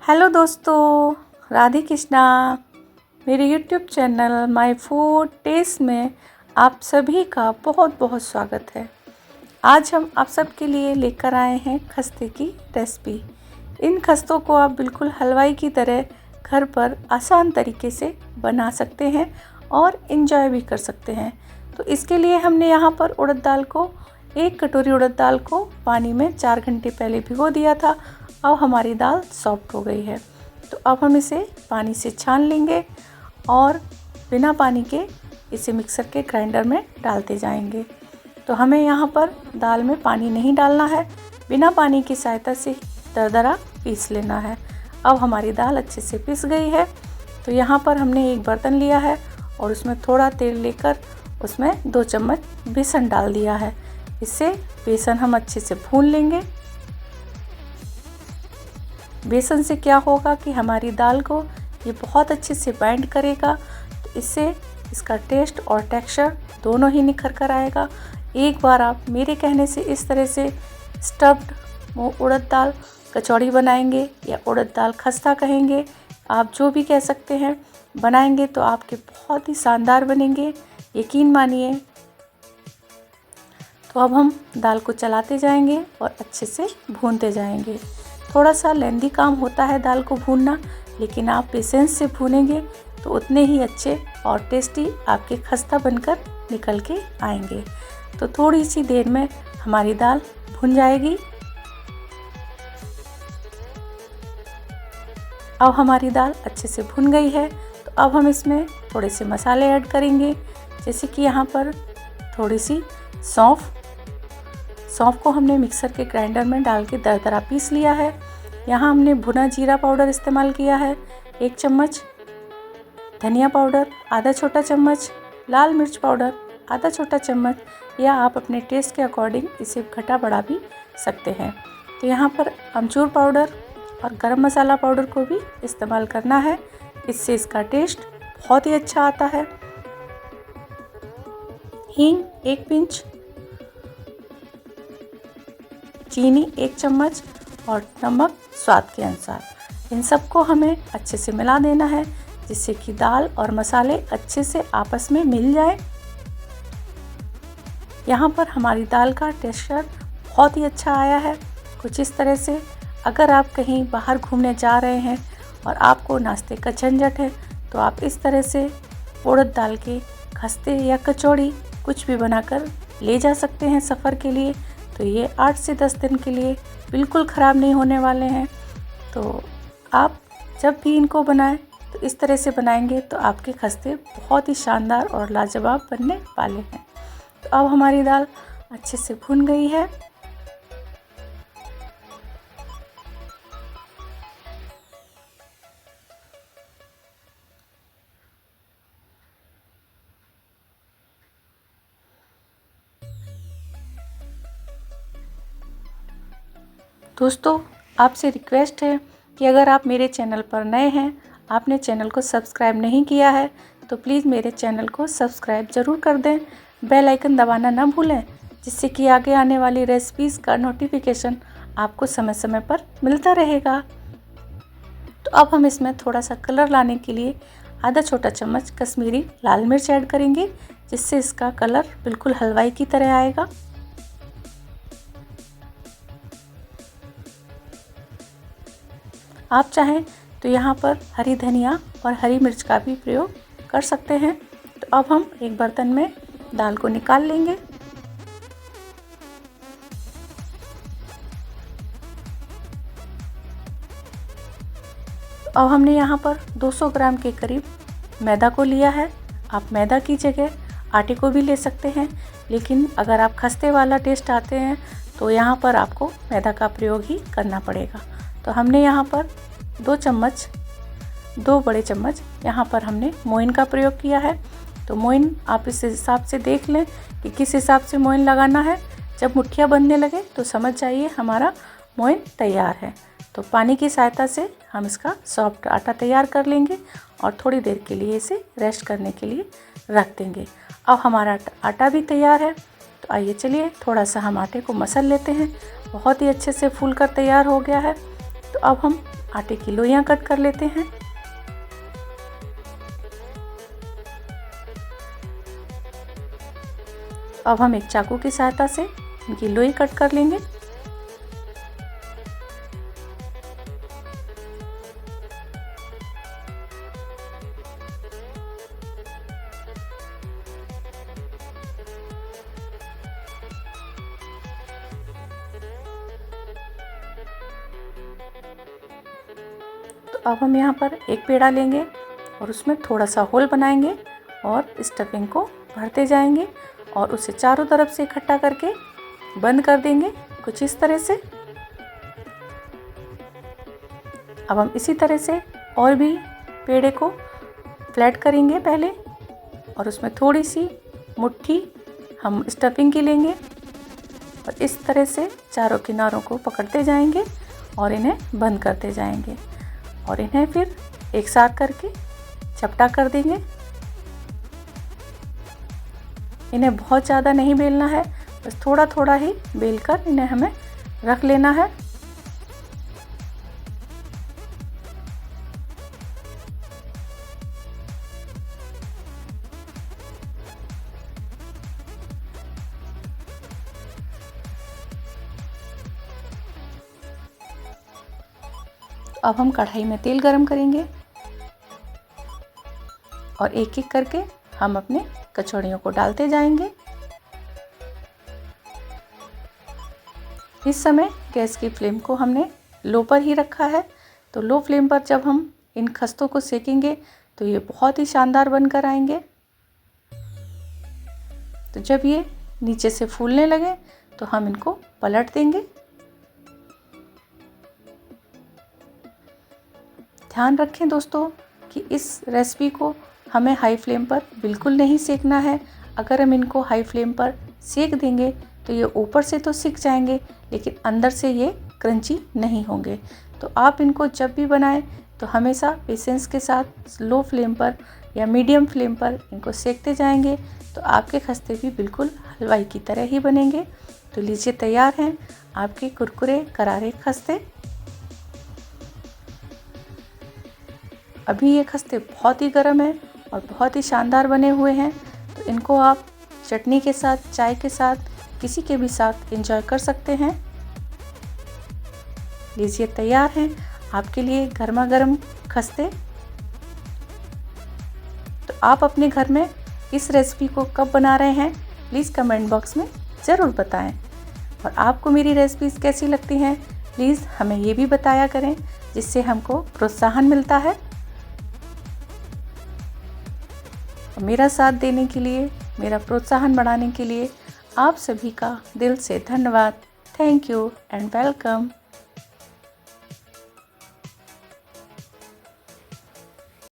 Hello दोस्तों, राधे कृष्णा। मेरे YouTube channel my food test में आप सभी का बहुत बहुत स्वागत है। आज हम आप सबके लिए लेकर आए हैं खस्ते की रेसिपी। इन खस्तों को आप बिल्कुल हलवाई की तरह घर पर आसान तरीके से बना सकते हैं और इन्जॉय भी कर सकते हैं। तो इसके लिए हमने यहाँ पर उड़द दाल को 1 कटोरी उड़द दाल को पानी में 4 घंटे पहले भिगो दिया था। अब हमारी दाल सॉफ्ट हो गई है, तो अब हम इसे पानी से छान लेंगे और बिना पानी के इसे मिक्सर के ग्राइंडर में डालते जाएंगे। तो हमें यहाँ पर दाल में पानी नहीं डालना है, बिना पानी की सहायता से दरदरा पीस लेना है। अब हमारी दाल अच्छे से पिस गई है। तो यहाँ पर हमने एक बर्तन लिया है और उसमें थोड़ा तेल लेकर उसमें 2 चम्मच बेसन डाल दिया है। इससे बेसन हम अच्छे से भून लेंगे। बेसन से क्या होगा कि हमारी दाल को ये बहुत अच्छे से बाइंड करेगा, तो इससे इसका टेस्ट और टेक्सचर दोनों ही निखर कर आएगा। एक बार आप मेरे कहने से इस तरह से स्टफ्ड उड़द दाल कचौड़ी बनाएंगे या उड़द दाल खस्ता कहेंगे, आप जो भी कह सकते हैं, बनाएंगे तो आपके बहुत ही शानदार बनेंगे, यकीन मानिए। तो अब हम दाल को चलाते जाएंगे और अच्छे से भूनते जाएंगे। थोड़ा सा लेंदी काम होता है दाल को भूनना, लेकिन आप पेशेंस से भूनेंगे तो उतने ही अच्छे और टेस्टी आपके खस्ता बनकर निकल के आएंगे। तो थोड़ी सी देर में हमारी दाल भुन जाएगी। अब हमारी दाल अच्छे से भुन गई है, तो अब हम इसमें थोड़े से मसाले ऐड करेंगे। जैसे कि यहाँ पर थोड़ी सी सौंफ को हमने मिक्सर के ग्राइंडर में डाल के दरदरा पीस लिया है। यहाँ हमने भुना जीरा पाउडर इस्तेमाल किया है 1 चम्मच, धनिया पाउडर आधा छोटा चम्मच, लाल मिर्च पाउडर आधा छोटा चम्मच, या आप अपने टेस्ट के अकॉर्डिंग इसे घटा बढ़ा भी सकते हैं। तो यहाँ पर अमचूर पाउडर और गरम मसाला पाउडर को भी इस्तेमाल करना है, इससे इसका टेस्ट बहुत ही अच्छा आता है। हींग 1 पिंच, चीनी 1 चम्मच और नमक स्वाद के अनुसार। इन सबको हमें अच्छे से मिला देना है, जिससे कि दाल और मसाले अच्छे से आपस में मिल जाए। यहाँ पर हमारी दाल का टेक्सचर बहुत ही अच्छा आया है। कुछ इस तरह से अगर आप कहीं बाहर घूमने जा रहे हैं और आपको नाश्ते का झंझट है, तो आप इस तरह से उड़द दाल के खस्ते या कचौड़ी कुछ भी बनाकर ले जा सकते हैं सफ़र के लिए। तो ये 8 से 10 दिन के लिए बिल्कुल ख़राब नहीं होने वाले हैं। तो आप जब भी इनको बनाएं तो इस तरह से बनाएंगे तो आपके खस्ते बहुत ही शानदार और लाजवाब बनने वाले हैं। तो अब हमारी दाल अच्छे से भुन गई है। दोस्तों, आपसे रिक्वेस्ट है कि अगर आप मेरे चैनल पर नए हैं, आपने चैनल को सब्सक्राइब नहीं किया है, तो प्लीज़ मेरे चैनल को सब्सक्राइब ज़रूर कर दें। बेल आइकन दबाना ना भूलें, जिससे कि आगे आने वाली रेसिपीज़ का नोटिफिकेशन आपको समय समय पर मिलता रहेगा। तो अब हम इसमें थोड़ा सा कलर लाने के लिए आधा छोटा चम्मच कश्मीरी लाल मिर्च ऐड करेंगे, जिससे इसका कलर बिल्कुल हलवाई की तरह आएगा। आप चाहें तो यहाँ पर हरी धनिया और हरी मिर्च का भी प्रयोग कर सकते हैं। तो अब हम एक बर्तन में दाल को निकाल लेंगे। अब हमने यहाँ पर 200 ग्राम के करीब मैदा को लिया है। आप मैदा की जगह आटे को भी ले सकते हैं, लेकिन अगर आप खस्ते वाला टेस्ट आते हैं तो यहाँ पर आपको मैदा का प्रयोग ही करना पड़ेगा। तो हमने यहाँ पर 2 बड़े चम्मच यहाँ पर हमने मोइन का प्रयोग किया है। तो मोइन आप इस हिसाब से देख लें कि किस हिसाब से मोइन लगाना है। जब मुठिया बनने लगे तो समझ जाइए हमारा मोइन तैयार है। तो पानी की सहायता से हम इसका सॉफ्ट आटा तैयार कर लेंगे और थोड़ी देर के लिए इसे रेस्ट करने के लिए रख देंगे। अब हमारा आटा भी तैयार है। तो आइए चलिए थोड़ा सा हम आटे को मसल लेते हैं। बहुत ही अच्छे से फूल कर तैयार हो गया है। तो अब हम आटे की लोइयां कट कर लेते हैं। अब हम एक चाकू की सहायता से इनकी लोई कट कर लेंगे। तो अब हम यहाँ पर एक पेड़ा लेंगे और उसमें थोड़ा सा होल बनाएंगे और स्टफिंग को भरते जाएंगे और उसे चारों तरफ से इकट्ठा करके बंद कर देंगे कुछ इस तरह से। अब हम इसी तरह से और भी पेड़े को फ्लैट करेंगे पहले और उसमें थोड़ी सी मुट्ठी हम स्टफिंग की लेंगे और इस तरह से चारों किनारों को पकड़ते जाएंगे और इन्हें बंद करते जाएंगे और इन्हें फिर एक साथ करके चपटा कर देंगे। इन्हें बहुत ज़्यादा नहीं बेलना है, बस थोड़ा थोड़ा ही बेलकर इन्हें हमें रख लेना है। अब हम कढ़ाई में तेल गरम करेंगे और एक एक करके हम अपने कचौड़ियों को डालते जाएंगे। इस समय गैस की फ्लेम को हमने लो पर ही रखा है, तो लो फ्लेम पर जब हम इन खस्तों को सेकेंगे तो ये बहुत ही शानदार बनकर आएंगे। तो जब ये नीचे से फूलने लगे तो हम इनको पलट देंगे। ध्यान रखें दोस्तों कि इस रेसिपी को हमें हाई फ्लेम पर बिल्कुल नहीं सेकना है। अगर हम इनको हाई फ्लेम पर सेक देंगे तो ये ऊपर से तो सिक जाएंगे लेकिन अंदर से ये क्रंची नहीं होंगे। तो आप इनको जब भी बनाएं तो हमेशा पेशेंस के साथ लो फ्लेम पर या मीडियम फ्लेम पर इनको सेकते जाएंगे तो आपके खस्ते भी बिल्कुल हलवाई की तरह ही बनेंगे। तो लीजिए तैयार हैं आपके कुरकुरे करारे खस्ते। अभी ये खस्ते बहुत ही गर्म हैं और बहुत ही शानदार बने हुए हैं, तो इनको आप चटनी के साथ, चाय के साथ, किसी के भी साथ एंजॉय कर सकते हैं। लीजिए तैयार हैं आपके लिए गर्मा गर्म खस्ते। तो आप अपने घर में इस रेसिपी को कब बना रहे हैं प्लीज़ कमेंट बॉक्स में ज़रूर बताएं। और आपको मेरी रेसिपीज़ कैसी लगती हैं प्लीज़ हमें ये भी बताया करें, जिससे हमको प्रोत्साहन मिलता है। मेरा साथ देने के लिए, मेरा प्रोत्साहन बढ़ाने के लिए आप सभी का दिल से धन्यवाद। Thank you and welcome.